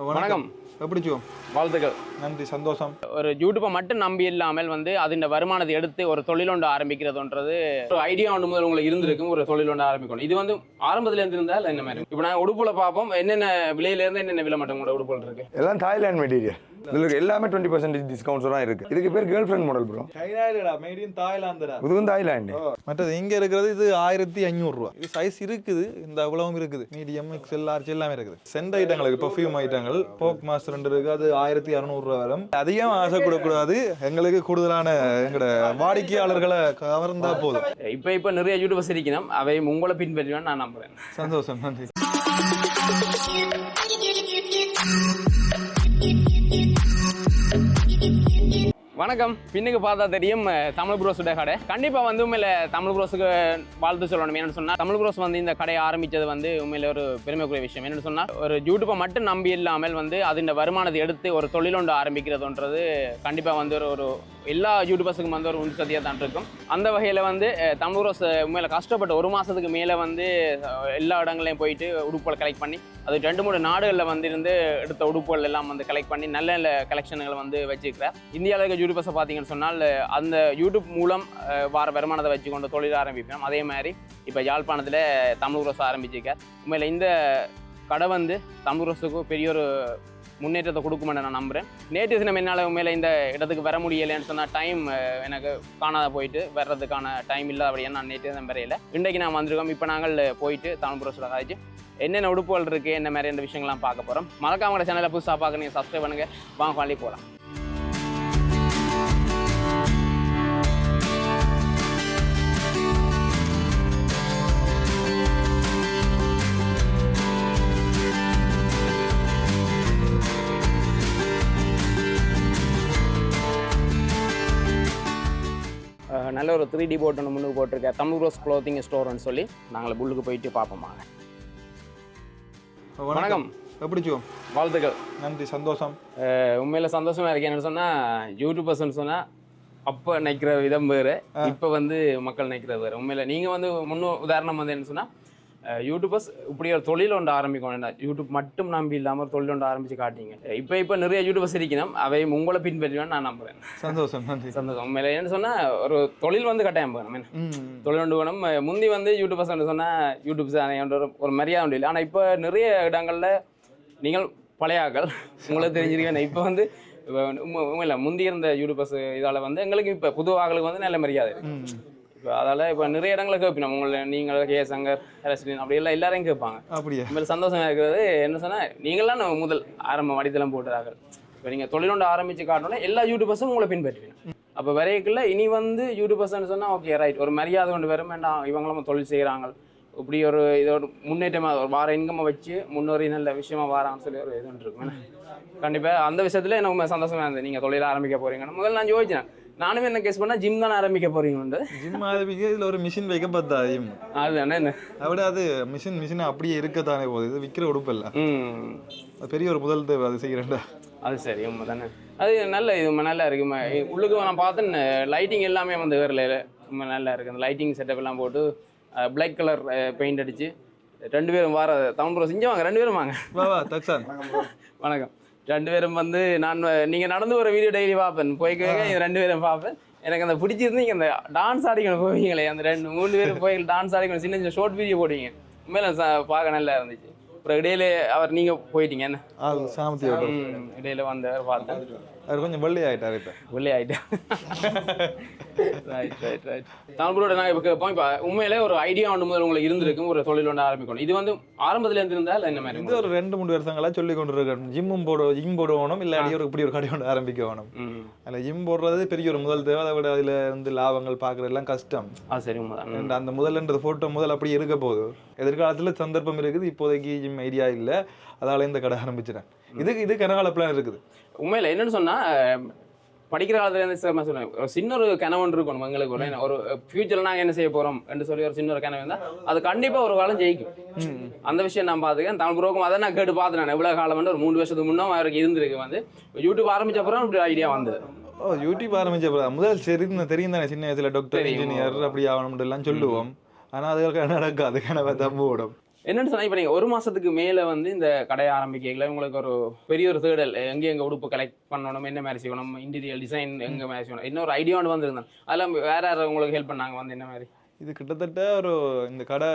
வணக்கம். எப்படி ஜோ? வாழ்த்துக்கள். நன்றி, சந்தோஷம். ஒரு யூடியூப்பை மட்டும் நம்பி இல்லாமல் அதின் வருமானத்தை எடுத்து ஒரு தொழில் ஒன்று ஆரம்பிக்கிறதுன்றது ஒரு ஐடியா ஒன்று முதல் உங்களுக்கு இருந்திருக்கும். ஒரு தொழில் ஒன்று ஆரம்பிக்கணும். இது ஆரம்பத்துல இருந்து இருந்தால் என்ன மாதிரி இப்போ நான் உடுப்புல பார்ப்போம், என்னென்ன விலையில இருந்து என்னென்ன விலை மட்டும் கூட உடுப்புகள் இருக்கு. எல்லாம் தாய்லாந்து மெட்டீரியல். இதுல எல்லாமே 20% டிஸ்கவுண்ட்ஸ் தான் இருக்கு. இதுக்கு பேர் கேர்ள் ஃப்ரெண்ட் மாடல் ப்ரோ. சைனாடா, மேட் இன் தாய்லாந்துடா. இதுவும் தாய்லாந்து. மற்றது இங்க இருக்கிறது இது 1500 ரூபா. இது சைஸ் இருக்குது, இந்த அவ்வளவும் இருக்குது. மீடியம், எக்ஸ்எல், லார்ஜ் எல்லாமே இருக்குது. சென்ட் ஐட்டங்களுக்கு பெர்ஃப்யூம் ஐட்டங்கள் போக் மாஸ்டர் இருக்கு, அது 1600 ரூபா வரும். அதிகம் ஆசை கொடுக்கூடாது, எங்களுக்கு கூடுதலான எங்களோட வாடிக்கையாளர்களை கவர்ந்தா போதும். இப்ப நிறைய யூடியூபர்ஸ் இருக்கணும், அவை உங்களை பின்பற்றுவேன் நான் நம்புறேன். சந்தோஷம், நன்றி. வணக்கம். பின்னுக்கு பார்த்தா தெரியும் தமிழ் ப்ரோஸோட கடை. கண்டிப்பாக உண்மையில தமிழ் ப்ரோஸுக்கு வாழ்த்து சொல்லணும். என்னென்னு சொன்னால் தமிழ் ப்ரோஸ் இந்த கடையை ஆரம்பித்தது உண்மையில ஒரு பெருமைக்குரிய விஷயம். என்னென்னு சொன்னால் ஒரு யூடியூப்பை மட்டும் நம்பி இல்லாமல் அதின் வருமானத்தை எடுத்து ஒரு தொழில் ஒன்று ஆரம்பிக்கிறதுன்றது கண்டிப்பாக ஒரு எல்லா யூடியூபர்ஸுக்கும் ஒரு உந்து சதியாக தான் இருக்கும். அந்த வகையில் தமிழ் ப்ரோஸ் உண்மையில கஷ்டப்பட்டு ஒரு மாதத்துக்கு மேலே எல்லா இடங்களையும் போயிட்டு உடுப்புகளை கலெக்ட் பண்ணி அது 2-3 நாடுகளில் இருந்து எடுத்த உடுப்புகள் எல்லாம் கலெக்ட் பண்ணி நல்ல நல்ல கலெக்ஷன்களை வச்சுக்கிறார். இந்தியாவில் யூடியூபர்ஸை பார்த்தீங்கன்னு சொன்னால் அந்த யூடியூப் மூலம் வார வருமானத்தை வச்சு கொண்டு தொழில் ஆரம்பிப்போம். அதே மாதிரி இப்போ யாழ்ப்பாணத்தில் தமிழ் ப்ரோஸ் ஆரம்பிச்சிருக்கார். உண்மையில் இந்த கடை தமிழ் ப்ரோஸுக்கு பெரிய ஒரு முன்னேற்றத்தை கொடுக்குமென்னு நான் நம்புகிறேன். நேற்று தினம் என்னால் உண்மையில இந்த இடத்துக்கு வர முடியலைன்னு சொன்னால் டைம் எனக்கு காணாத போயிட்டு வர்றதுக்கான டைம் இல்லை. அப்படியே நான் நேற்று தினம் வரையில இன்றைக்கு நான் வந்திருக்கோம். இப்போ நாங்கள் போயிட்டு தமிழ் ப்ரோஸில் காய்ச்சி என்னென்ன உடுப்புகள் இருக்குது, என்ன மாதிரி இந்த விஷயங்கள்லாம் பார்க்க போகிறோம். மறக்காம சேனலை புதுசாக பார்க்க நீங்கள் சப்ஸ்கிரைப் பண்ணுங்கள். வாங்க காலி போகலாம். நல்ல ஒரு 3D போர்ட் ஒன்று முன்னுக்கு போட்டிருக்கேன், தமிழ் ப்ரோஸ் க்ளோத்திங் ஸ்டோர்னு சொல்லி. நாங்கள் புல்லுக்கு போயிட்டு பார்ப்போமாங்க. வணக்கம். எப்படி ஜோ? வாழ்த்துக்கள். நன்றி, சந்தோஷம். உண்மையில சந்தோஷமா இருக்கேன். என்னன்னு சொன்னால் யூடியூபர்ஸ்ன்னு சொன்னால் அப்போ நிற்கிற விதம் வேறு, இப்போ மக்கள் நிற்கிறது வேறு. உண்மையில நீங்கள் முன்னும் உதாரணம் என்ன சொன்னால் யூடியூபர்ஸ் இப்படி ஒரு தொழில் ஒன்று ஆரம்பிக்கணும். யூடியூப் மட்டும் நம்பி இல்லாமல் ஒரு தொழில் ஒன்று ஆரம்பித்து காட்டிங்க. இப்போ நிறைய யூடியூபர்ஸ் இருக்கணும், அவை உங்களை பின்பற்றுவேன் நான் நம்புகிறேன். சந்தோஷம், நன்றி. சந்தோஷம். உண்மையில என்ன சொன்னால் ஒரு தொழில் கட்டாயம் போகணும். தொழில் ஒன்று வேணும். முந்தி யூடியூபர்ஸ் சொன்னால் யூடியூப் சேனல் ஒரு மரியாதை ஒன்று இல்லை. ஆனால் இப்போ நிறைய இடங்களில் நீங்கள் பழையாக்கள் உங்களுக்கு தெரிஞ்சிருக்கேன். இப்போ உண்மையில முந்தி இருந்த யூடியூபர்ஸ் இதால் எங்களுக்கு இப்போ புது ஆக்களுக்கு நல்ல மரியாதை இருக்குது. அதால இப்போ நிறைய இடங்களை கேட்போம். உங்களை நீங்கள் கே சங்கர், ஹரஸ்லின் அப்படி எல்லாம் எல்லாரையும் கேட்பாங்க. அப்படியே உண்மையில சந்தோஷமாக இருக்கிறது என்ன சொன்னால் நீங்களாம் நம்ம முதல் ஆரம்ப வடித்தளம் போட்டுறார்கள். இப்போ நீங்கள் தொழில் ஒன்று ஆரம்பித்து காட்டணும்னா எல்லா யூடியூபர்ஸும் உங்களை பின்பற்றுவீங்க. அப்போ வரைக்குள்ள இனி யூடியூபர்ஸ்ன்னு சொன்னால் ஓகே ரைட், ஒரு மரியாதை கொண்டு வரும் வேண்டாம், இவங்களும் தொழில் செய்கிறாங்க, இப்படி ஒரு இதோட முன்னேற்றமாக ஒரு வார இன்கம்மை வச்சு முன்னோரி நல்ல விஷயமா வாரான்னு சொல்லி ஒரு இது ஒன்று இருக்கும். கண்டிப்பாக அந்த விஷயத்தில் எனக்கு சந்தோஷமாக இருந்தது. நீங்கள் தொழில் ஆரம்பிக்க போகிறீங்கன்னு முதல்ல நான் யோசிச்சேன். நானும் என்ன கேஸ் பண்ணால் ஜிம் தான் ஆரம்பிக்க போறீங்க. ஜிம் ஆரம்பிக்க இதில் ஒரு மிஷின் வைக்க பார்த்தா ஜிம் அதுதானே என்ன விட அது மிஷின் அப்படியே இருக்கத்தானே போகுது. இது விற்கிற உடுப்பு இல்லை, பெரிய ஒரு முதல் தேவை அது செய்கிறேன்டா. அது சரி, உண்மை தானே. அது நல்ல இது நல்லா இருக்குமா. உள்ளுக்கு நான் பார்த்தேன் லைட்டிங் எல்லாமே வேறு ரொம்ப நல்லா இருக்குது. அந்த லைட்டிங் செட்டப் எல்லாம் போட்டு பிளாக் கலர் பெயிண்ட் அடிச்சு 2 பேரும் வார தமிழ் ப்ரோஸ் இங்கே வாங்க. 2 பேரும் வாங்க. வணக்கம். 2 பேரும் நான் நீங்கள் நடந்து ஒரு வீடியோ டெய்லி பார்ப்பேன், போய்க்கு 2 பேரும் பார்ப்பேன். எனக்கு அந்த பிடிச்சிருந்து அந்த டான்ஸ் ஆடிக்கணும் போவீங்களே, அந்த 2-3 பேரும் போய் டான்ஸ் ஆடிக்கணும், சின்ன சின்ன ஷார்ட் வீடியோ போடுவீங்க. உண்மையில பார்க்க நல்லா இருந்துச்சு. அப்புறம் இடையில நீங்கள் போயிட்டீங்க என்ன இடையில வந்தவர் பார்த்தேன். அவர் கொஞ்சம் வெள்ளை ஆகிட்டார். இப்போ வெள்ளை ஆகிட்டார். Right right right. தமிழோட நாங்கள் இப்போ கேட்போம். இப்போ உண்மையிலே ஒரு ஐடியா ஒன்று முதல் உங்களுக்கு இருந்திருக்கும், ஒரு தொழில் ஒன்று ஆரம்பிக்கணும். இது ஆரம்பத்தில் இருந்திருந்தால் என்ன மாதிரி? இது ஒரு 2-3 வருஷங்களா சொல்லி கொண்டு இருக்கணும். ஜிம் போடணும், இல்லாட்டி ஒரு இப்படி ஒரு கடை ஒன்று ஆரம்பிக்க வேணும். அதில் ஜிம் போடுறது பெரிய ஒரு முதல் தேவை. அதை விட அதில் லாபங்கள் பார்க்குறது எல்லாம் கஷ்டம். சரி, உண்மைதான். அந்த முதல்ன்றது ஃபோட்டோ முதல் அப்படி இருக்க போகுது. எதிர்காலத்தில் சந்தர்ப்பம் இருக்குது, இப்போதைக்கு ஜிம் ஐடியா இல்லை, அதால இந்த கடை ஆரம்பிச்சிட்டேன். இது கனகால பிளான் இருக்குது. உண்மையில என்னன்னு சொன்னா படிக்கிற காலத்துல சொல்லுவேன், ஒரு சின்ன ஒரு கனவு ஒன்று இருக்கணும் எங்களுக்கு. ஒரு ஃபியூச்சர்ல நாங்கள் என்ன செய்ய போறோம் என்று சொல்லி ஒரு சின்ன ஒரு கனவு இருந்தால் அது கண்டிப்பா ஒரு காலம் ஜெயிக்கும். அந்த விஷயம் நான் பார்த்துக்கேன். தமிழ் ப்ரோக்கும் அதை நான் கேட்டு பார்த்தேன். நான் எவ்வளவு காலம் ஒரு 3 வருஷத்துக்கு முன்னே அவருக்கு இருந்திருக்கு. யூடியூப் ஆரம்பிச்ச அப்புறம் இப்படி ஐடியா வந்தது. யூடியூப் ஆரம்பிச்ச அப்புறம் முதல் தெரியும் தானே, சின்ன வயசுல டாக்டர், இன்ஜினியர் அப்படி ஆகணும் எல்லாம் சொல்லுவோம். ஆனா அதுக்காக நடக்காது, கனவை தம்பு ஓடும். என்னன்னு சொன்னா இப்போ நீங்கள் ஒரு மாசத்துக்கு மேலே வந்து இந்த கடையை ஆரம்பிக்கல உங்களுக்கு ஒரு பெரிய ஒரு தேடல் எங்கே உடுப்பு கலெக்ட் பண்ணணும், என்ன மாதிரி செய்யணும், இன்டீரியர் டிசைன் எங்கே மாதிரி செய்யணும், இன்னொரு ஐடியா ஒன்று வந்துருந்தேன். அதெல்லாம் வேற யார் உங்களுக்கு ஹெல்ப் பண்ணாங்க வந்து என்ன மாதிரி? இது கிட்டத்தட்ட ஒரு இந்த கடை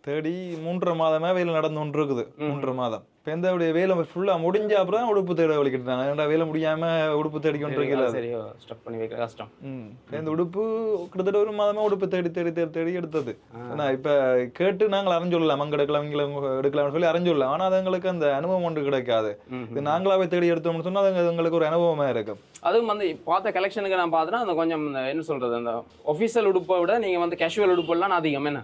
தேடி 3.5 மாதமே வேலை நடந்து கொண்டு இருக்குது. 3.5 மாதம். இப்போ எந்த வேலை ஃபுல்லாக முடிஞ்ச அப்புறம் தான் உடுப்பு தேட வலிக்கிட்டாங்க. ஏன்னா வேலை முடியாம உடுப்பு தேடி கொண்டு இருக்கல. சரியோ ஸ்டப் பண்ணி வைக்க கஷ்டம். இந்த உடுப்பு கிட்டத்தட்ட 1 மாதமா உடுப்பு தேடி தேடி தேடி தேடி எடுத்தது. ஏன்னா இப்போ கேட்டு நாங்கள் அறிஞ்சுடலாம், அங்கே எடுக்கலாம் இங்கே எடுக்கலாம்னு சொல்லி அறிஞ்சுடலாம். ஆனால் அது எங்களுக்கு அந்த அனுபவம் ஒன்று கிடைக்காது. இது நாங்களாவே தேடி எடுத்தோம்னு சொன்னால் அது எங்களுக்கு ஒரு அனுபவமாக இருக்கும். அதுவும் வந்து பார்த்த கலெக்ஷனுக்கு நான் பார்த்தேன்னா அந்த கொஞ்சம் என்ன சொல்றது, அந்த ஒஃபிஷியல் உடுப்பை விட நீங்க வந்து கேஷுவல் உடுப்பெல்லாம் அதிகம் என்ன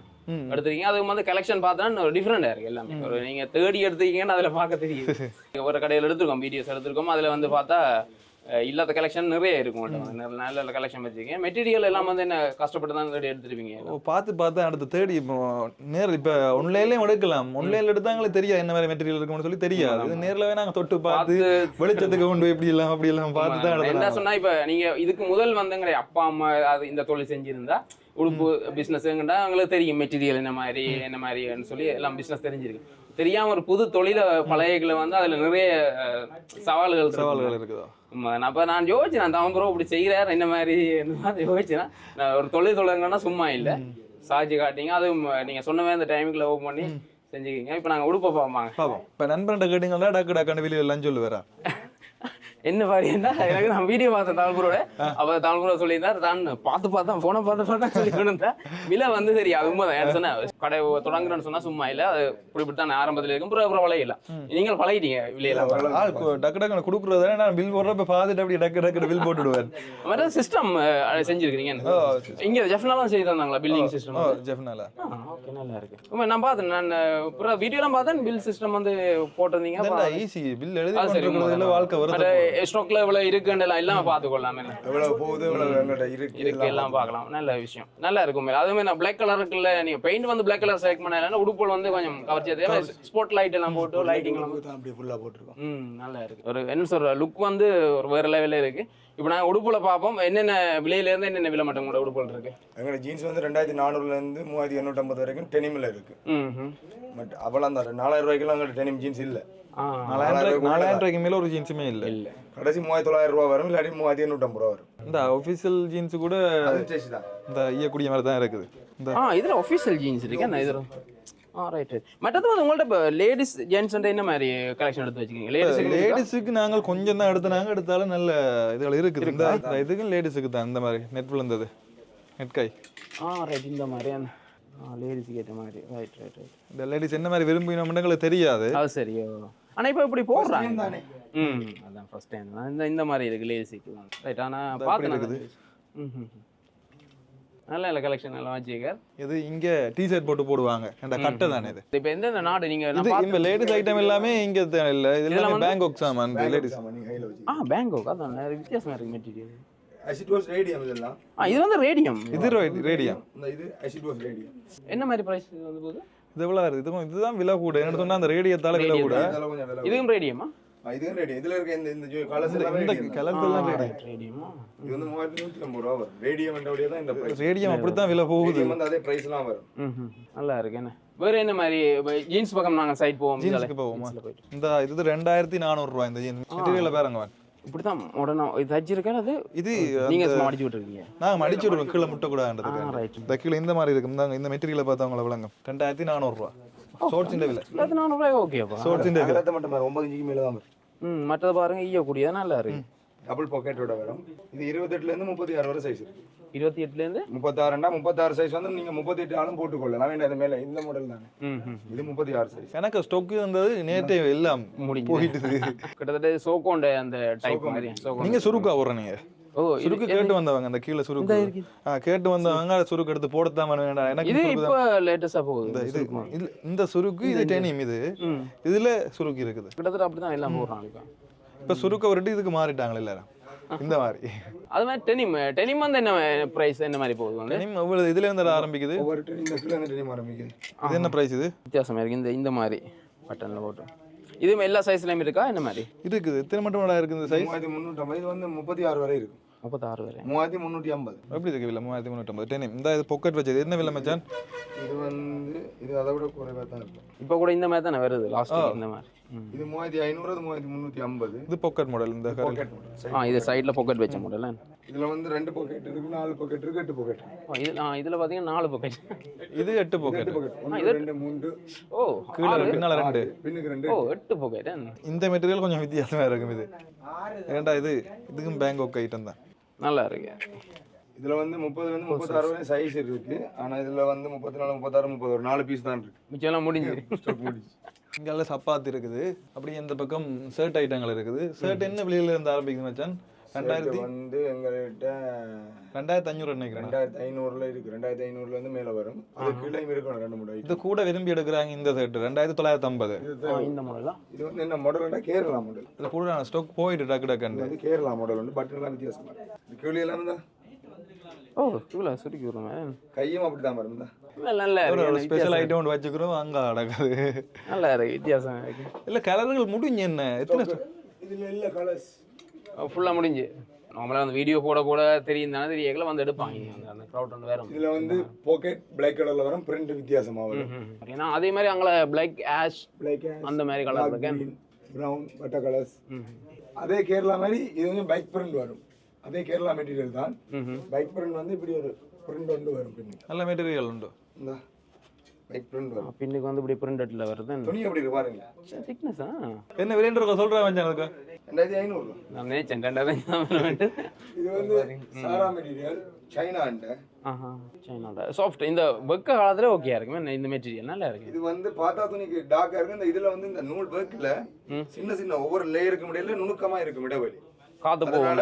எடுத்துருக்கீங்க. அதுவும் வந்து கலெக்ஷன் பார்த்தா டிஃப்ரெண்டா இருக்கு எல்லாமே. ஒரு நீங்க தேடி எடுத்துருக்கீங்கன்னு அதுல பார்க்க தெரியுது. ஒரு கடையில் எடுத்திருக்கோம், வீடியோஸ் எடுத்திருக்கோம். அதுல வந்து பார்த்தா இல்லாத கலெக்ஷன் நிறைய இருக்கும். நல்ல கலெக்ஷன் வச்சிருக்கீங்க. மெட்டீரியல் எல்லாம் வந்து என்ன கஷ்டப்பட்டு தான் தேடி எடுத்துருப்பீங்க. பார்த்து அடுத்து தேடி இப்போ நேரில் இப்போ ஒன்லைன்லேயும் எடுக்கலாம். ஒன்லைனில் எடுத்தாங்களே தெரியாது என்ன மாதிரி மெட்டீரியல் இருக்கும்னு சொல்லி தெரியாது. இது நேரில் நாங்கள் தொட்டு பார்த்து வெளிச்சத்துக்கு கொண்டு போய் இப்படி எல்லாம் பார்த்து தான் என்ன சொன்னா இப்போ நீங்க இதுக்கு முதல் வந்துங்கிற அப்பா அம்மா அது இந்த தொழில் செஞ்சிருந்தா உடுப்பு பிஸ்னஸ்ங்கண்டா அவங்களுக்கு தெரியும் மெட்டீரியல் என்ன மாதிரின்னு சொல்லி எல்லாம் பிஸ்னஸ் தெரிஞ்சிருக்கு. தெரியாம ஒரு புது தொழில பழையகளை வந்து அதுல நிறைய சவால்கள் இருக்குதோ. அப்ப நான் யோசிச்சேன், நான் தமிழ் ப்ரோ இப்படி செய்யறாரு என்ன மாதிரி யோசிச்சேன்னா, ஒரு தொழில் தொடங்கன்னா சும்மா இல்லை, சாட்சி காட்டிங்க. அதுவும் நீங்க சொன்னவே அந்த டைமுக்குள்ள ஓப்பன் பண்ணி செஞ்சுக்கிங்க. இப்ப நாங்க உடுப்பை பார்ப்போம். இப்ப நண்பன்கிட்ட கேட்டீங்கன்னா டக்கு வெளியே எல்லாம் சொல்லுவேரா என்ன பாருன்னா எனக்கு நான் வீடியோ பார்த்தேன் தமிழ்புரோட. அப்ப தமிழ்புரோ சொல்லியிருந்தார், தான் பார்த்து போனை பார்த்து சொல்லி கொண்டு வந்தேன். விலை வந்து சரி அது உண்மைதான். என்ன சொன்னேன், கடை தொடங்குறேன்னு சொன்னா சும்மா இல்லை, அது இப்படித்தான் ஆரம்பத்தில் இருக்கும். அப்புறம் பழகில நீங்கள் பழகிட்டீங்க விலையெல்லாம். டக்கு கொடுக்குறத நான் பில் போடுறப்ப பார்த்துட்டு அப்படி டக்கு பில் போட்டுடுவேன். மாதிரி சிஸ்டம் செஞ்சிருக்கீங்க இங்க ஜெஃப்னாலாம் செய்து தந்தாங்களா பில்லிங் சிஸ்டம்? ஜெஃப்னால ஓகே, நல்லா இருக்கு. நான் பார்த்தேன், நான் அப்புறம் வீடியோலாம் பார்த்தேன். பில் சிஸ்டம் வந்து போட்டிருந்தீங்க. ஈஸி பில் எழுதி வாழ்க்கை வருது. ஸ்டாக்ல எவ்வளவு இருக்குன்னு எல்லாம் பார்த்துக்கொள்ளலாம். எவ்வளவு போகுது எவ்வளவு இருக்கு எல்லாம் பார்க்கலாம். நல்ல விஷயம், நல்லா இருக்கும். அதுவுமே நான் பிளாக் கலர் இருக்குல்ல, நீங்க பெயிண்ட் வந்து பிளாக் கலர் செலக்ட் பண்ணா உடுப்புகள் வந்து கொஞ்சம் கவர்ச்சியா ஸ்பாட் லைட் எல்லாம் போட்டு லைட்டிங் எல்லாம் அப்படி ஃபுல்லா போட்டுருக்கோம். நல்லா இருக்கு. ஒரு என்ன சொல்ற லுக் வந்து ஒரு வேற லெவல்ல இருக்கு. இப்போ நாங்கள் உடுப்புல பார்ப்போம், என்னென்ன விலையில இருந்து என்னென்ன விலை மட்டும் கூட உடுப்புகள் இருக்கு. எங்களோட ஜீன்ஸ் வந்து 2400 இருந்து 3850 வரைக்கும் டெனிமில் இருக்கு. பட் அவ்வளோ அந்த 4000 ரூபாய்க்குலாம் அங்கே டெனிம் ஜீன்ஸ் இல்லை. 4000 ரூபாய்க்கு மேல ஒரு ஜீன்ஸுமே இல்லை. கடைசி 3900 ரூபா வரும், இல்லாட்டி 3850 ரூபா வரும். இந்த ஒபிஷியல் ஜீன்ஸ் கூட இந்த ஈயக்கூடிய மாதிரி தான் இருக்குது. இதுல ஒபிஷியல் ஜீன்ஸ் இருக்கு. என்ன இது ரைட். மற்றது வந்து உங்கள்ட்ட இப்போ லேடிஸ் ஜென்ஸ் என்ன மாதிரி கலெக்ஷன் எடுத்து வச்சுக்கீங்க? லேடிஸுக்கு நாங்கள் கொஞ்சம் தான் எடுத்தாலும் நல்ல இதுகள் இருக்குது. இந்த இதுக்கும் லேடிஸுக்கு தான் இந்த மாதிரி நெட் விழுந்தது நெட்கை. ரைட், இந்த மாதிரி லேடிஸுக்கு ஏற்ற மாதிரி. ரைட். இந்த லேடிஸ் என்ன மாதிரி விரும்பினோம்னு எங்களுக்கு தெரியாது. அது சரியோ. ஆனா இப்போ இப்படி போடுறாங்க. அதான் ஃபர்ஸ்ட் டைம் இந்த மாதிரி இருக்கு லேடிஸுக்கு. ரைட். ஆனா பார்த்து இருக்குது. நல்ல கலெக்ஷன் எல்லாம் வச்சிருக்கார். இது இங்க டி-ஷர்ட் போட்டு போடுவாங்க, அந்த கட்டை தானே இது. இப்போ எந்த நாடு நீங்க இந்த லேடிஸ் ஐட்டம் எல்லாமே இங்க இல்ல, இதெல்லாம் பேங்காக் சாமான் லேடிஸ். பேங்காக் அதான் வித்தியாசமா இருக்கு மெட்டீரியல். அசிடோஸ் ரேடியம் இதெல்லாம். இது வந்து ரேடியம். இது ரேடியம். இது அசிடோஸ் ரேடியம். என்ன மாதிரி பிரைஸ் வந்து போகுது? இது எவ்வளவு வருது? இதுதான் விலை கூட. என்ன சொன்னா அந்த ரேடியத்தால விலை கூட. இதுவும் ரேடியமா? இதுவும் ரேடியம். இதுல இருக்க இந்த கலர்ஸ் எல்லாம் ரேடியமா? இது வந்து 3150 ரூபாய் வரும். ரேடியம் என்றபடியே தான் இந்த பிரைஸ். ரேடியம் அப்படி தான் விலை போகுது. ரேடியம் வந்து அதே பிரைஸ்லாம் வரும். நல்லா இருக்கு. என்ன வேற என்ன மாதிரி ஜீன்ஸ் பக்கம் நாங்க சைட் போவோம். ஜீன்ஸ்க்கு போவோம். இந்த இது 2400 ரூபாய் இந்த ஜீன்ஸ். மெட்டீரியல் பாருங்க. இப்படிதான் உடனே இது தச்சிருக்கா? அது இது நீங்க மடிச்சு விட்டுருக்கீங்க? நாங்க மடிச்சு விடுறோம், கீழே முட்டை கூடாதுன்றதுக்கு. இந்த கீழே இந்த மாதிரி இருக்கு. இந்த மெட்டீரியலை பார்த்தவங்கள விளங்கும். 2400 ரூபாய். ஷார்ட்ஸ் இந்த விலை 2400 ரூபாய். ஓகேப்பா. ஷார்ட்ஸ் இந்த விலை மட்டும் 9 இன்ச்சுக்கு மேல தான் வரும். மற்றது பாருங்க ஈய கூடியது நல்லா இருக்கு. டபுள் பாக்கெட்டோட வரும். இது 28ல இருந்து 36 வரை சைஸ் இருக்கு. 28ல இருந்து 36 சைஸ் வந்து நீங்க 38 ஆளும் போட்டுக்கொள்ளலாம். வேண்டாம், இது மேல இந்த மாடல் தானே. இது 36 சைஸ். எனக்கு ஸ்டாக் இருந்தது நேத்தே எல்லாம் போயிடுது. கிட்டத்தட்ட சோகோண்ட அந்த டைப் மாதிரி. நீங்க சுருக்கா போறீங்க. சுருக்கு கேட்டு வந்தவங்க அந்த கீழ சுருக்கு கேட்டு வந்தவங்க சுருக்கு எடுத்து போடத்தான் வேண்டாம். எனக்கு இது இப்ப லேட்டஸ்டா போகுது. இது இந்த சுருக்கு இது டெனிம். இதுல சுருக்கு இருக்குது. கிட்டத்தட்ட அப்படிதான் எல்லாம் போடுறாங்க. இப்ப சுருக்க வரட்டு இதுக்கு மாறிட்டாங்க எல்லாரும் இந்த மாதிரி. அது மாதிரி டெனிம் வந்து என்ன பிரைஸ் என்ன மாதிரி போகுது? டெனிம் ஒவ்வொரு இதுல இருந்து ஆரம்பிக்குது. ஒவ்வொரு டெனிம் கீழ இருந்து டெனிம் ஆரம்பிக்குது. இது என்ன பிரைஸ்? இது வித்தியாசமா இருக்கு. இந்த மாதிரி பட்டன்ல போட்டு இது எல்லா சைஸ்லயும் இருக்கா? என்ன மாதிரி இருக்குது? எத்தனை மட்டும் இருக்கு இந்த சைஸ்? 350. இது வந்து 36 வரை இருக்கு. 36 வரை 3350. எப்படி இருக்கு விலை 3350 டெனிம்? இந்த இது பாக்கெட் வச்சது என்ன விலை மச்சான்? இது வந்து இது அதை விட குறைவாக தான் இருக்கும். இப்போ கூட இந்த மாதிரி தானே வருது லாஸ்ட் இந்த மாதிரி. இது 3500, அது 3350. இது பாக்கெட் மாடல். இந்த பாக்கெட் மாடல். இது சைடில் பாக்கெட் வச்ச மாடல். இதுல வந்து 2 பாக்கெட் இருக்கு, 4 பாக்கெட் இருக்கு, 8 பாக்கெட். இதுல பாத்தீங்கன்னா 4 பாக்கெட். இது 8 பாக்கெட். 1 2 3. ஓ கீழ பின்னால 2. பின்னுக்கு 2. ஓ 8 பாக்கெட். இந்த மெட்டீரியல் கொஞ்சம் வித்தியாசமா இருக்கும் இது. ஏன்டா இது இதுக்கும் பேங்காக் ஐட்டம் தான். நல்லா இருக்கு. இதுல வந்து 30 ல இருந்து 36 வரை சைஸ் இருக்கு. ஆனா இதுல வந்து 34 36 31 4 பீஸ் தான் இருக்கு. மிச்சம் எல்லாம் முடிஞ்சு ஸ்டாக் முடிஞ்சு. இங்கெல்லாம் சப்பாத்தி இருக்குது. அப்படி இந்த பக்கம் ஷர்ட் ஐட்டங்கள் இருக்குது. ஷர்ட் என்ன விலையில இருந்து ஆரம்பிக்குது மச்சான்? 2000 வந்து எங்ககிட்ட 2500 நினைக்கிறேன். 2500ல இருக்கு. 2500ல இருந்து மேல வரும். அது கீழே இருக்கும் 2 3 இது கூட விரும்பி எடுக்கிறாங்க இந்த ஷர்ட் 2950. இந்த மாடலா? இது வந்து என்ன மாடல்னா கேரளா மாடல். இது கூட ஸ்டாக் போயிட்டு டக்கு டக்குன்னு. இது கேரளா மாடல் வந்து பட்டன் எல்லாம் வித்தியாசமா இருக்கு. கீழே எல்லாம் தான் ஓ இவ்வளோ சுருக்கி விடுறேன். கையும் அப்படிதான் பாருங்க. நல்லா ஒரு ஸ்பெஷல் ஐட்டம் ஒன்று வச்சுக்கிறோம் அங்க நடக்குது. நல்லா இருக்கு, வித்தியாசம் இருக்கு. இல்ல கலர்கள் முடிஞ்சு என்ன எத்தனை இதுல இல்ல கலர்ஸ் ஃபுல்லா முடிஞ்சு. நார்மலாக அந்த வீடியோ கூட தெரியும் தானே, தெரியல வந்து எடுப்பாங்க அந்த க்ரௌட் வந்து வேற. இதுல வந்து பாக்கெட் பிளாக் கலர்ல வரும், பிரிண்ட் வித்தியாசமா வரும். ஏன்னா அதே மாதிரி அங்கே பிளாக் ஆஷ் பிளாக் அந்த மாதிரி கலர் இருக்கு, பிரவுன் பட்டா கலர்ஸ். அதே கேரளா மாதிரி இது வந்து பைக் பிரிண்ட் வரும். அதே கேரளா மெட்டீரியல் தான். பைக் பிரிண்ட் வந்து இப்படி ஒரு பிரிண்ட் வந்து வரும். பின் நல்ல மெட்டீரியல் உண்டு. இந்த பைக் பிரிண்ட் வரும். பின்னுக்கு வந்து இப்படி பிரிண்டட்ல வருது. துணி எப்படி இருக்கு பாருங்க. திக்னஸா என்ன விலைன்ற சொல்றேன் மச்சான் அதுக்கு 2500. நான் நினைச்சேன் 2500. இது வந்து சாரா மெட்டீரியல், சைனா அண்ட. சைனால சாஃப்ட். இந்த வெக்க காலத்துல ஓகேயா இருக்குமே இந்த மெட்டீரியல், நல்லா இருக்கு. இது வந்து பார்த்தா துணிக்கு டார்க்கா இருக்கு. இந்த இதுல வந்து இந்த நூல் ஒர்க்ல சின்ன சின்ன ஒவ்வொரு லேயருக்கு முடியல நுணுக்கமா இருக்கும் இடைவெளி. காத்து போகும்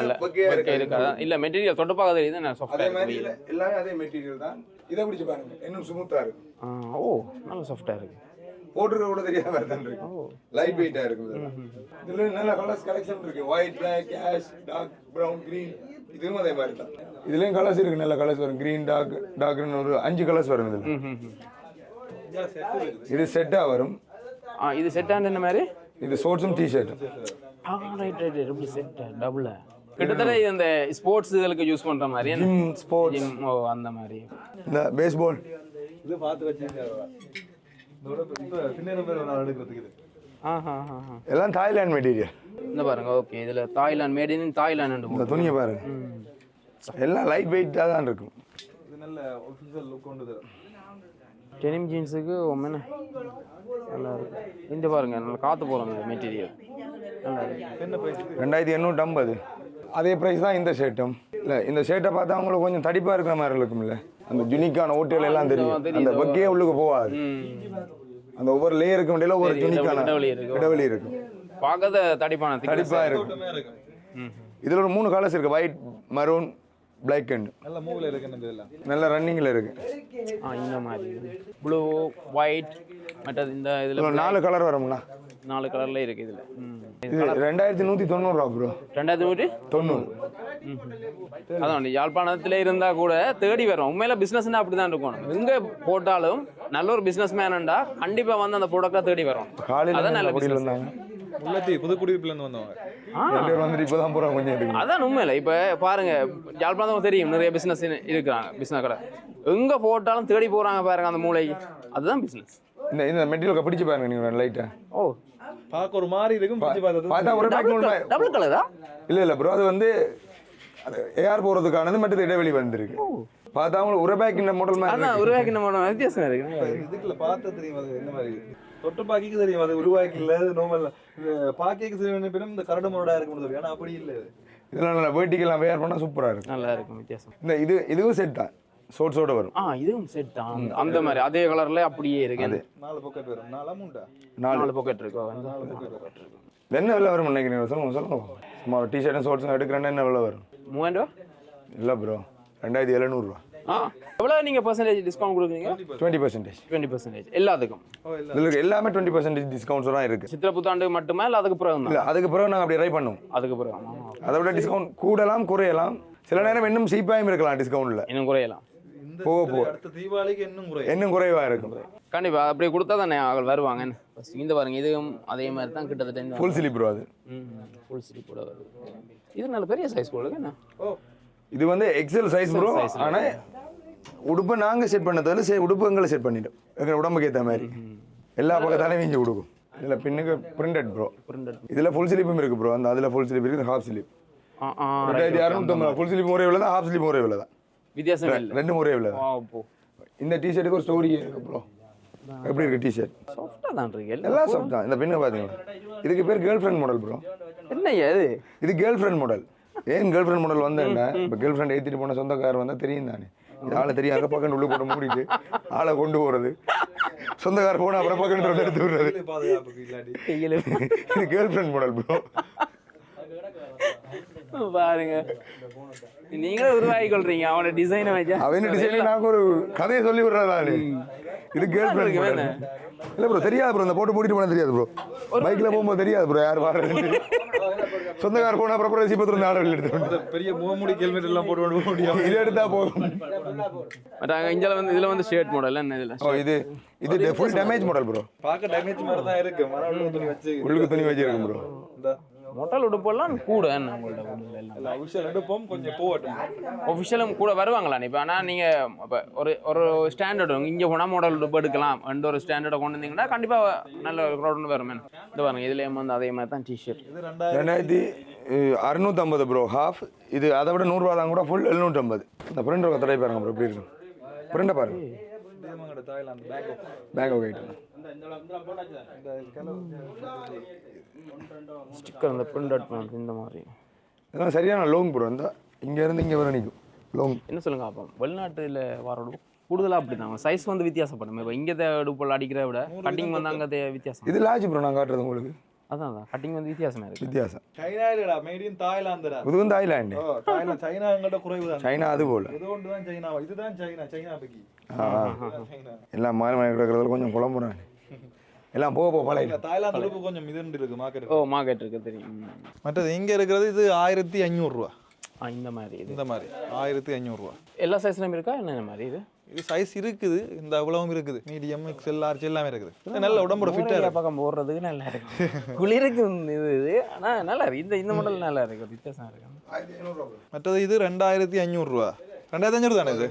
இருக்காது. இல்ல மெட்டீரியல் தொட்டு பார்க்க தெரியுது, நான் சாஃப்ட். அதே மாதிரி எல்லாமே அதே மெட்டீரியல் தான். இதை பிடிச்சு பாருங்க, இன்னும் ஸ்மூத்தா இருக்கு. ஓ நல்ல சாஃப்டா இருக்கு. போட்டுற கூட தெரியாம தான் இருக்கு. லைட் வெயிட்டா இருக்கு. இதுல நல்ல கலர்ஸ் கலெக்ஷன் இருக்கு. White, black, ash, dark brown, green. இதுவும் அதே மாதிரி தான். இதுலயும் கலர்ஸ் இருக்கு, நல்ல கலர்ஸ் வரும். கிரீன், டார்க், டார்க்னு ஒரு 5 கலர்ஸ் வரும் இதுல. இது செட்டா வரும். இது செட் ஆன என்ன மாதிரி? இது ஷார்ட்ஸும் டி-ஷர்ட். ரைட் இப்படி செட் டபுள். கிட்டத்தட்ட இந்த ஸ்போர்ட்ஸ் இதுக்கு யூஸ் பண்ற மாதிரி. Gym, sports. ஓ அந்த மாதிரி. இந்த பேஸ்பால் இது பார்த்து வச்சிருக்காங்க. இதோட பின்னேற பேர் ஒரு எடுக்கிறதுக்கு இது. எல்லாம் தாய்லாந்து மெட்டீரியல். இந்த பாருங்க. ஓகே, இதுல தாய்லாந்து, மேட் இன் தாய்லாந்து. இந்த துணியை பாருங்க, எல்லாம் லைட் வெயிட்டா தான் இருக்கும். இது நல்ல ஆஃபீஷியல் லுக் கொண்டு தரும். டெனிம் ஜீன்ஸுக்கு ஒம்மன நல்லா இருக்கு. இந்த பாருங்க நல்லா காத்து போறாங்க மெட்டீரியல், நல்லா இருக்கு. என்ன பிரைஸ்? 2850. அதே பிரைஸ் தான் இந்த ஷர்ட்டும். இல்லை, இந்த ஷர்ட்டை பார்த்தா அவங்களுக்கு கொஞ்சம் தடிப்பா இருக்கிற மாதிரி இருக்கும்ல. அந்த யூனிக்கான ஓட்டுகள் எல்லாம் தெரியும். அந்த பக்கே உள்ளுக்கு போகாது. அந்த ஒவ்வொரு லேயருக்கு இடையில ஒரு யூனிக்கான இடைவெளி இருக்கும். பார்க்கத தடிப்பா இருக்கும். இதுல ஒரு 3 கலர்ஸ் இருக்கு. ஒயிட், மரூன், பிளாக் அண்ட் நல்ல மூவ்ல இருக்கு. இதெல்லாம் நல்ல ரன்னிங்ல இருக்கு. இந்த மாதிரி ப்ளூ, ஒயிட், மற்றது இந்த இதுல 4 கலர் வரும்னா 4 கலர்ல இருக்கு இதுல. இது 2190 ரூபா ப்ரோ. 2190. அதான் யாழ்ப்பாணத்துல இருந்தா கூட தேடி வரும். உண்மையில பிசினஸ்னா அப்படிதான் இருக்கும். எங்க போட்டாலும் நல்ல ஒரு பிசினஸ் மேனண்டா கண்டிப்பா வந்து அந்த ப்ராடக்டா தேடி வரும். அதான் நல்ல பிசினஸ். உள்ளத்தி புதுக்குடியிருப்புல இருந்து வந்தவங்க 2 பேர் வந்து இப்பதான் போறாங்க கொஞ்சம் இருக்கு. அதான் உண்மையில இப்ப பாருங்க, யாழ்ப்பாணம் தெரியும் நிறைய பிசினஸ் இருக்கிறாங்க. பிசினஸ் கடை எங்க போட்டாலும் தேடி போறாங்க பாருங்க அந்த மூளை. அதுதான் பிசினஸ். இந்த மெட்டீரியல் பிடிச்சு பாருங்க நீங்க லைட்டா. ஓ பார்க்க ஒரு மாதிரி இருக்கும். பார்த்தா ஒரு டபுள் கலரா? இல்ல ப்ரோ, அது வந்து ஏஆர் போறதுக்கானது மட்டும் இடைவெளி வந்திருக்கு. பார்த்தா உங்களுக்கு ஒரு பேக் இந்த மாடல் மாதிரி. அதான் ஒரு பேக் இந்த மாடல் வித்தியாசம் இருக்கு. இதுக்குள்ள பார்த்தா தெரியும் அது என்ன மாதிரி. தொட்டு பாக்கிக்கு தெரியும் அது உருவாக்கி இல்ல, நார்மல் பாக்கிக்கு தெரியும். இந்த கரடு முரடா இருக்கும் தெரியும். ஆனா அப்படி இல்ல. இதெல்லாம் நல்லா வெர்டிகலா வேர் பண்ணா சூப்பரா இருக்கும். நல்லா இருக்கும் வித்தியாசம். இந்த இதுவும் செட் தான், ஷார்ட்ஸோட வரும். இதுவும் செட் தான். அந்த மாதிரி அதே கலர்ல அப்படியே இருக்கு. 4 பாக்கெட் வரும். 4 மூண்டா 4 பாக்கெட் இருக்கு. 4 பாக்கெட் இருக்கு. என்ன விலை வரும் நினைக்கிறீங்க? சொல்லுங்க. சும்மா டி-ஷர்ட்டும் ஷார்ட்ஸும் எடுக்கிறேன்னா என்ன விலை வரும்? 3000 ரூபா இல்ல ப்ரோ, 2700 ரூபா. எவ்வளவு நீங்க பர்சன்டேஜ் டிஸ்கவுண்ட் கொடுக்குறீங்க? 20%. 20% எல்லாத்துக்கும். இதுல எல்லாமே 20% டிஸ்கவுண்ட்ஸ் தான் இருக்கு. சித்திரை புத்தாண்டு மட்டுமா இல்ல அதுக்கு பிறகு? இல்ல, அதுக்கு பிறகு நாங்க அப்படி ட்ரை பண்ணுவோம். அதுக்கு பிறகு அதை விட டிஸ்கவுண்ட் கூடலாம் குறையலாம். சில நேரம் இன்னும் சீப்பாயும் இருக்கலாம் டிஸ்கவுண்ட்ல. இன்னும் குறையலாம். போக அடுத்த தீபாவளிக்கு இன்னும் குறைவா இருக்கும். கண்டிப்பா அப்படியே கொடுத்தா தானே ஆள் வருவாங்க. இந்த பாருங்க, இதுவும் அதே மாதிரி தான் கிட்டத்தட்ட ஃபுல் ஸ்லீப் ப்ரோ. அது ஃபுல் ஸ்லீப் கூட வருது. இது நல்ல பெரிய சைஸ் போடுங்க என்ன. இது வந்து எக்ஸல் சைஸ் ப்ரோ. ஆனா உடுப்பை நாங்க செட் பண்ணதால உடுப்பு எங்களை செட் பண்ணிட்டோம் எங்க உடம்புக்கு ஏற்ற மாதிரி எல்லா பக்கத்தாலையும் வீங்கி கொடுக்கும். இதுல பின்னுக்கு பிரிண்டட் ப்ரோ. இதுல ஃபுல் ஸ்லீப்பும் இருக்கு ப்ரோ. அந்த அதுல ஃபுல் ஸ்லீப் இருக்கு, ஹாஃப் ஸ்லீப். 2650 ஃபுல் ஸ்லீப் ஒரே விலை தான், ஹாஃப் ஸ்லீப் ஒரே விலை தான். வித்தியாசம் இல்லை, ரெண்டும் ஒரே விலை தான். இந்த டிஷர்ட்டுக்கு ஒரு ஸ்டோரி இருக்கு ப்ரோ. எப்படி இருக்கு டிஷர்ட்? சாஃப்டா தான் இருக்கு, எல்லாம் சாஃப்ட் தான். இந்த பின்ன பாத்தீங்களா, இதுக்கு பேர் கேர்ள் ஃப்ரெண்ட் மாடல் ப்ரோ. என்னையா இது? இது கேர்ள் ஃப்ரெண்ட் மாடல். ஏன் கேர்ள் ஃப்ரெண்ட் மாடல் வந்தேன்னா, இப்போ கேர்ள் ஃப்ரெண்ட் ஏற்றிட்டு போன சொந்தக்காரர் வந்தால் தெரியும் தானே. இது ஆளை தெரியும், அங்கே பக்கம் உள்ள போட்டு மூடிட்டு ஆளை கொண்டு போகிறது. சொந்தக்காரர் போனால் அப்புறம் பக்கம் எடுத்து விடுறது. இது கேர்ள் ஃப்ரெண்ட் மாடல் ப்ரோ. பாருங்க, நீங்களே உருவாக்கி கொள்றீங்க அவனோட டிசைனை வச்சா. அவன் டிசைனை நாங்கள் ஒரு கதையை சொல்லி விடுறதானே. இது கேர்ள் ஃப்ரெண்ட் மாடல் இல்லை ப்ரோ. தெரியாது ப்ரோ, இந்த போட்டு மூடிட்டு போனால் தெரியாது ப்ரோ. பைக்கில் போகும்போது தெரியாது ப்ரோ யார் வாடுறது. சொந்தக்கார போனால் அப்புறம் ரசிப்பத்து வந்து ஆடல் எடுத்து பெரிய முகமூடி ஹெல்மெட் எல்லாம் போட்டு முடியும். இது எடுத்தா போதும். இதில் வந்து இதில் வந்து ஷர்ட் மாடல் என்ன இதில்? இது ஃபுல் டேமேஜ் மாடல் ப்ரோ. பார்க்க டேமேஜ் மாதிரி தான் இருக்கு. உள்ளுக்கு துணி வச்சிருக்கும் ப்ரோ. மொட்டல் உடுப்பெல்லாம் கூட என்ன உங்கள்ட்ட அபிஷியல் எடுப்போம் கொஞ்சம் போகட்டும். ஒஃபிஷியலும் கூட வருவாங்களா இப்போ? ஆனால் நீங்கள் இப்போ ஒரு ஸ்டாண்டர்டு இங்கே போனால் மாடல் உடுப்பு எடுக்கலாம் ரெண்டு ஒரு ஸ்டாண்டர்டை கொண்டு வந்தீங்கன்னா கண்டிப்பாக நல்ல ஒரு க்ரௌட் வரும். இது பாருங்க, இதுலேயும் வந்து அதே மாதிரி தான் டிஷர்ட். இது 2650 ப்ரோ ஹாஃப். இது அதை விட 100 ரூபா தான் கூட ஃபுல் 750. இந்த பிரிண்ட் தடவை பாருங்க ப்ரோ, எப்படி இருக்கும் பிரிண்டை பாருங்க. பேங்காக் ஐட்டம் ஸ்டிக்கர் அந்த பிரிண்ட் இந்த மாதிரி இதெல்லாம் சரியான லாங் ப்ரோ. இந்த இங்கேருந்து இங்கே வர நிற்கும் லாங். என்ன சொல்லுங்க அப்போ வெளிநாட்டில் வரோட கூடுதலாக அப்படி தான் சைஸ் வந்து வித்தியாசப்படும். இப்போ இங்கே உடுப்பல் அடிக்கிறத விட கட்டிங் வந்து அங்கே வித்தியாசம். இது லார்ஜ் ப்ரோ. நான் காட்டுறது உங்களுக்கு அதான் கட்டிங் வந்து வித்தியாசமா இருக்கு. வித்தியாசம். சைனா இல்லடா, மேட் இன் தாய்லாந்துடா. இது வந்து தாய்லாந்து. தாய்லாந்து சைனா எங்கட குறைவு தான். சைனா அது போல. இது ஒன்று தான் சைனா. இதுதான் சைனா. சைனா பக்கி. எல்லாம் மாறி மாறி கிடக்கிறதுல கொஞ்சம் குழம்புறாங்க. எல்லாம் போக பழைய. தாய்லாந்து உடுப்பு கொஞ்சம் மிதண்டு இருக்கு மார்க்கெட். மார்க்கெட் இருக்கு தெரியும். மற்றது இங்க இருக்கிறது இது 1500 ரூபா. இந்த மாதிரி 1500 ரூபா. எல்லா சைஸ்லயும் இருக்கா என்ன மாதிரி? இது சைஸ் இருக்குது, இந்த அவ்வளவும் இருக்குது. மீடியம், எக்ஸ்எல், லார்ஜ் எல்லாமே இருக்குது. நல்ல உடம்போட ஃபிட்டா இருக்கு. பக்கம் போடுறதுக்கு நல்லா இருக்கு. குளிருக்கு இது ஆனா நல்லா இருக்கு. இந்த மாடல் நல்லா இருக்கு, வித்தியாசம் இருக்கு. மற்றது இது 2500 ரூபா. 2500 தானே இது?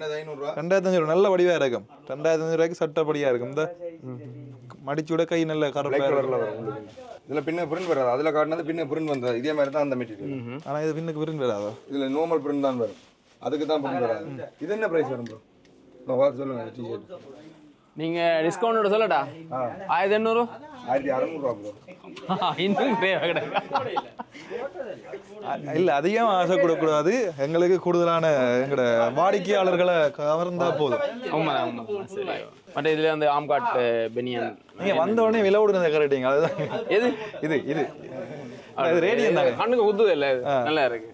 2500 நல்ல வடிவா இருக்கும். 2500 ரூபாய்க்கு சட்டப்படியா இருக்கும். இந்த மடிச்சுட கை நல்ல கருப்பு. இதுல பின்ன பிரிண்ட் வராது. அதுல காட்டினது பின்ன பிரிண்ட் வந்தது. இதே மாதிரி தான் அந்த மெட்டீரியல். ஆனா இது பின்னுக்கு பிரிண்ட் வராதோ? இதுல நார்மல் பிரிண்ட் தான் வரும். அதுக்கு தான் பிரிண்ட் வராது. இது என்ன பிரைஸ் வரும் ப்ரோ? நான் பார்த்து சொல்லுங்க. டிஷர்ட் நீங்க டிஸ்கவுண்ட் சொல்லட்டா? 1800 1600 ரூபா ப்ரோ. இன்னும் இல்ல அதிகம் ஆசை கொடுக்கூடாது. எங்களுக்கு கூடுதலான எங்களோட வாடிக்கையாளர்களை கவர்ந்தா போதும். மற்ற இதுல வந்து ஆம்காட் பெனியன் நீங்க வந்த உடனே விலை விடுறத கரெக்டிங்க. அதுதான் எது இது இது ரேடியம் தாங்க. கண்ணுக்கு குத்துது இல்ல, நல்லா இருக்கு.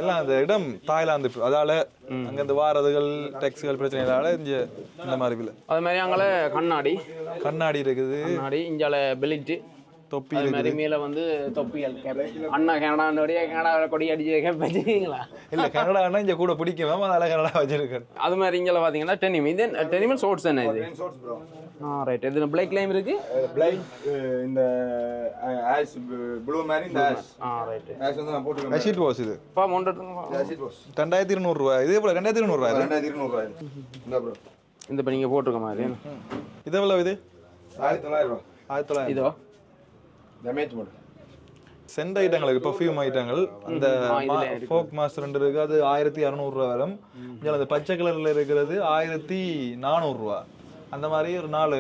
எல்லாம் அந்த இடம் தாய்லாந்து, அதால அங்க இந்த வாரதுகள் டெக்ஸ்கள் பிரச்சனைகளால இந்த மாதிரி விலை. அது மாதிரி அங்கே கண்ணாடி இருக்குது. கண்ணாடி இஞ்சால பெலிட்டு தொப்பி மாதிரி மேல வந்து தொப்பிகள் அண்ணா கனடாவுடைய கனடாவில் கொடி அடிச்சு கேட்பீங்களா? இல்ல கனடானா இங்க கூட பிடிக்கும், அதனால கனடா வச்சிருக்கேன். அது மாதிரி இங்கே பாத்தீங்கன்னா டெனிம். இது டெனிமல் ஷார்ட்ஸ் என்ன இது? ரைட். இது பிளாக் லைம் இருக்கு. பிளாக் இந்த ஆஷ் ப்ளூ மாதிரி இந்த ஆஷ். ரைட். ஆஷ் வந்து நான் போட்டுறேன். ஆஷ் வாஷ் இது. பா மொண்ட ஆஷ் வாஷ் 2200 ரூபாய். இதே போல 2200 ரூபாய். 2200 ரூபாய். இந்த ப்ரோ இந்த இப்ப நீங்க போட்டுருக்க மாதிரி. இது எவ்வளவு இது? 1900 ரூபாய். 1900. இதோ டேமேஜ் மோட் சென்ட் ஐட்டங்களுக்கு பெர்ஃப்யூம் ஐட்டங்கள் அந்த ஃபோக் மாஸ்டர் இருக்கு. அது 1200 ரூபாய் வரும். இதுல அந்த பச்சை கலர்ல இருக்கிறது 1400 ரூபாய். அந்த மாதிரி ஒரு 4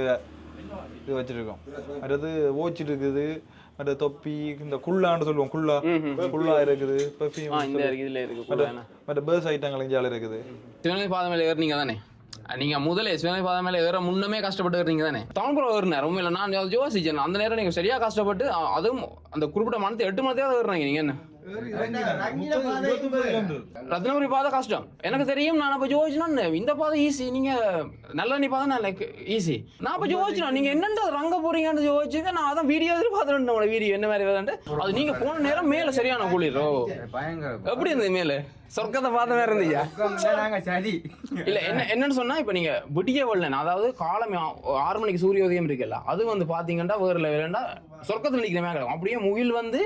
இது வச்சிருக்கோம். அடுத்து வாட்ச் இருக்குது, மற்ற தொப்பி, இந்த குள்ளான்னு சொல்லுவோம், குள்ளா இருக்குது, பெர்ஃப்யூம் இதுல இருக்கு, மற்ற பேர்ஸ் ஐட்டங்கள் இங்கே இருக்குது. சிவனை பாதம் மேல ஏறினீங்க தானே? நீங்க முதல்ல சிவனை பாதம் மேல ஏற முன்னமே கஷ்டப்பட்டு ஏறீங்க தானே? தமிழ் ஏறினார் உண்மையில. நான் யோசிச்சேன் அந்த நேரம் நீங்க சரியா கஷ்டப்பட்டு, அதுவும் அந்த குறிப்பிட்ட மனத்தை 8 மணத்தையாவது ஏறுறாங்க. நீங்க என்ன ரத்னபுரி பாதை கஷ்டம் எனக்கு தெரியும். நான் அப்ப யோசிச்சேன்னா இந்த பாதை ஈஸி, நீங்க நல்ல பாதை நான் லைக் ஈஸி. நான் அப்ப யோசிச்சேன் நீங்க என்னென்ன ரங்க போறீங்கன்னு யோசிச்சுங்க. நான் அதான் வீடியோ பார்த்துட்டு வீடியோ என்ன மாதிரி வருதுன்ட்டு. அது நீங்க போன நேரம் மேல சரியான குளிரோ எப்படி இருந்தது? மேல சொர்க்கத்தை பார்த்த வேற இருந்துச்சா? இல்ல என்னன்னு சொன்னா, இப்ப நீங்க விடிய வரல, அதாவது காலம் 6 மணிக்கு சூரியோதயம் இருக்குல்ல, அது வந்து பாத்தீங்கன்னா வேற லெவலா சொர்க்கத்துல நிக்கிற மாதிரி அப்படியே முகில் வந்து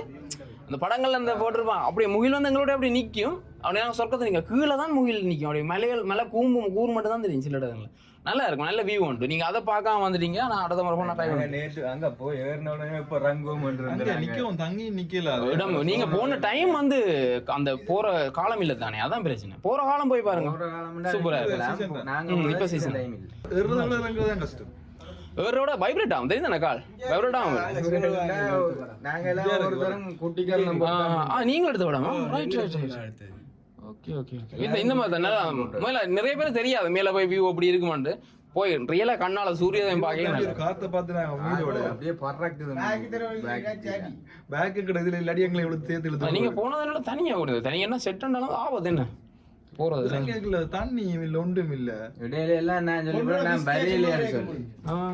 அந்த படங்கள்ல அந்த போட்டிருப்பான், அப்படியே முகில் வந்து எங்களோட அப்படி நிற்கும். அப்படியே சொர்க்கத்தை நீங்கள் கீழே தான் முகில் நிற்கும். அப்படியே மலை கூறு மட்டும் தான் தெரியும் சில இடத்துல. நல்லா இருக்கும், நல்ல வியூ உண்டு. நீங்கள் அதை பார்க்காம வந்துட்டீங்க. நான் அடுத்த முறை நான் ட்ரை பண்ணேன். நேற்று அங்கே போய் ஏறினோடனே இப்போ ரங்கும் நிற்கவும் தங்கி நிற்கல இடம். நீங்கள் போன டைம் வந்து அந்த போகிற காலம் இல்லை தானே, அதான் பிரச்சனை. போகிற காலம் போய் பாருங்க, சூப்பராக இருக்கு. நாங்கள் இப்போ சீசன் டைம் இல்லை. இறங்குறதுதான் கஷ்டம். வேறோட வைப்ரேட் ஆகும், தெரியும் தானே கால் வைப்ரேட் ஆகும். நாங்கள் எல்லாம் ஒரு தரம் குட்டிக்காரன் நீங்களும் எடுத்த விடாமா? Right right right. Okay okay okay. இந்த மாதிரி தான் முதல்ல நிறைய பேர் தெரியாது மேலே போய் வியூ அப்படி இருக்குமான்ட்டு. போய் ரியலா கண்ணால சூரியன் பார்க்க காத்த பார்த்து நாங்கள் வீடோட அப்படியே பறக்குது. பேக்கு கிடையாது இல்லாடி எங்களை இவ்வளவு சேர்த்து இழுத்து. நீங்க போனதுனால தனியா ஓடுது. தனியா என்ன செட் ஆனாலும் ஆபத்து என்ன போறது. தண்ணி இல்ல ஒன்றும் இல்ல. இடையில எல்லாம் நான் சொல்லி நான் வரையிலேன்னு சொல்லி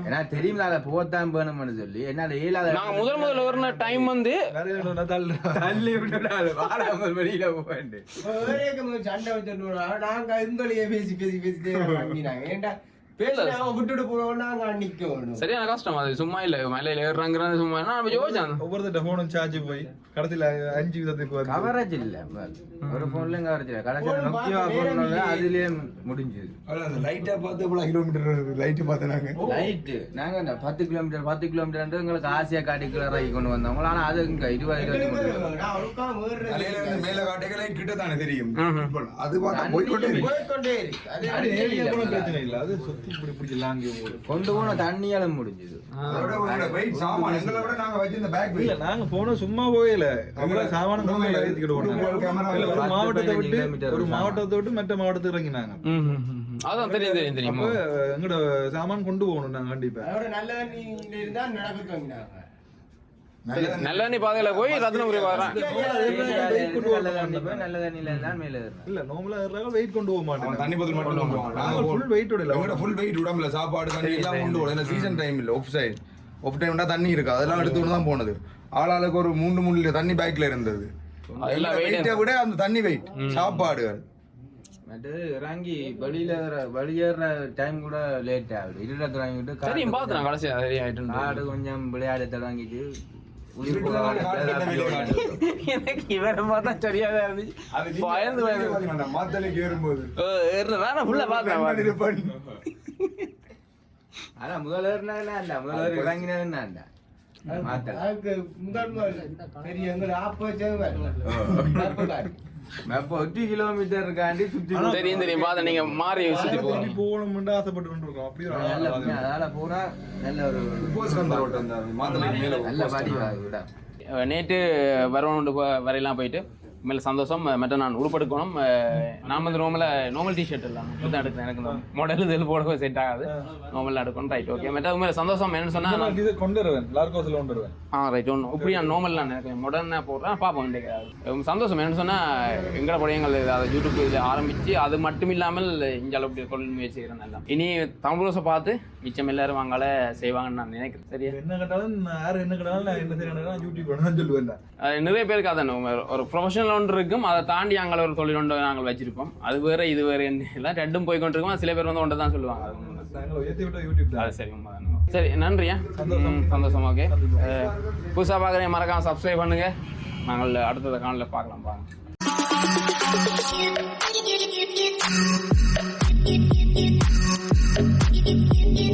ஏன்னா தெரியுமா அதை போத்தான் வேணும்னு சொல்லி என்னால ஏழாத. நாங்க முதல்ல ஒரு டைம் வந்து தள்ளி விட்டு வாடாமல் வெளியில போயிட்டு சண்டை வச்சுட்டு நாங்க இந்த பேசி பேசி பேசிட்டே ஏன்டா விட்டுட்டு போனோம்னா நிக்க சரியான கஷ்டம். அது சும்மா இல்ல மலையில ஏறுறாங்கிறது சும்மா நான் யோசிச்சேன். ஒவ்வொருத்த போனும் சார்ஜ் போய் கடைசியில 5 விதத்துக்கு கவரேஜ் இல்ல. ஒரு போன்லயும் கவரேஜ் இல்ல. கடைசியில நோக்கியா போனோம்னா அதுலயே முடிஞ்சது. அந்த லைட்டா பார்த்து எவ்வளவு கிலோமீட்டர் லைட் பார்த்தாங்க. லைட் நாங்க இந்த 10 கிலோமீட்டர் எங்களுக்கு ஆசையா காட்டி கிளறாக்கி கொண்டு வந்தவங்க. ஆனா அது இங்க 20 மேல காட்டுக்கு லைட் கிட்ட தானே தெரியும். அது பார்த்தா போய்கொண்டே பிரச்சனை இல்ல. அது சுத்தி இப்படி இப்படி லாங்கி கொண்டு போன தண்ணியால முடிஞ்சது. நாங்க போனோம் சும்மா போயில சாமானம் ஒரு மாவட்டத்தை விட்டு மற்ற மாவட்டத்துக்கு இறங்கினாங்க. அதான் தெரியும் தெரியும் தெரியும். எங்கட சாமான் கொண்டு போகணும் நாங்க கண்டிப்பா. நல்ல தண்ணி பாதையில போய் ரத்னபுரி வரேன். நல்ல தண்ணியில தான் மேல இல்ல நார்மலா வெயிட் கொண்டு போக மாட்டோம். தண்ணி பத்தல் மட்டும் கொண்டு போவோம். நாங்க ஃபுல் வெயிட் இல்ல. உங்களோட ஃபுல் வெயிட் உடம்புல சாப்பாடு தண்ணி எல்லாம் கொண்டு போவோம். ஏன்னா சீசன் டைம் இல்ல, ஆஃப் டைம்னா தண்ணி இருக்கு. அதெல்லாம் எடுத்துட்டு தான் போனது. ஆளாளுக்கு ஒரு 3 லிட்டர் தண்ணி பேக்ல இருந்தது. வெயிட்டை விட அந்த தண்ணி வெயிட் சாப்பாடுகள் இறங்கி வெளியேற டைம் கூட லேட் ஆகுது. இருடத்துல வாங்கிட்டு சரியும் பார்த்துறேன் கடைசியா காடு கொஞ்சம் விளையாட தொடங்கிட்டு எனக்கு இவரை பார்த்தா சரியாவே இருந்துச்சு. பயந்து மாத்தலைக்கு ஏறும்போது ஆனா முதல்ல ஏறினா முதல்ல இறங்கினா ஒட்டி கிலோமீட்டர் காண்டி சுத்தி தெரியும் தெரியும் பாத நீங்க மாறி சுத்தி போகணும்னு ஆசைப்பட்டு இருக்கோம். அப்படியே அதனால பூரா நல்ல ஒரு நல்ல பாடி. நேற்று வரவன் வரையெல்லாம் போயிட்டு மேலே சந்தோஷம். மற்ற நான் உருப்படுக்கணும். நான் வந்து நார்மல் டிஷர்ட் இல்லை தான் எடுக்கிறேன். எனக்கு இந்த மாடல் இதில் போட செட் ஆகாது. நார்மலாக எடுக்கணும். Right okay. மற்ற உண்மையில சந்தோஷம் என்னன்னு சொன்னால் இது கொண்டு வருவேன் லார்கோஸில் கொண்டு வருவேன். ரைட் ஒன்று இப்படி நான் நார்மல் நான் எனக்கு மாடர்னாக போடுறேன் பார்ப்போம். சந்தோஷம் என்னன்னு சொன்னால் எங்கட படையங்கள் அதை யூடியூப் இதில் ஆரம்பித்து அது மட்டும் இல்லாமல் இங்கே அளவு தொழில் முயற்சி செய்கிறேன். எல்லாம் இனி தமிழ் ரோஸை பார்த்து மிச்சம் எல்லாரும் வாங்கால செய்வாங்கன்னு நான் நினைக்கிறேன். சரியா என்ன கேட்டாலும் யார் என்ன கேட்டாலும் நான் என்ன செய்யணும் யூடியூப் தான் சொல்லுவேன். நிறைய பேருக்கு அதான் ஒரு ப்ரொஃபஷனல் ஒன்று இருக்கும். அதை தாண்டி அங்கே ஒரு தொழில் ஒன்று நாங்கள் வச்சிருப்போம். அது வேற இது வேற எல்லாம் ரெண்டும் போய் கொண்டிருக்கோம். சில பேர் வந்து ஒன்று தான் சொல்லுவாங்க. அது சரி சரி நன்றியா சந்தோஷம். ஓகே புதுசாக பார்க்குறேன் மறக்காம சப்ஸ்கிரைப் பண்ணுங்க. நாங்கள் அடுத்தத காணொளியில் பார்க்கலாம் பாருங்க.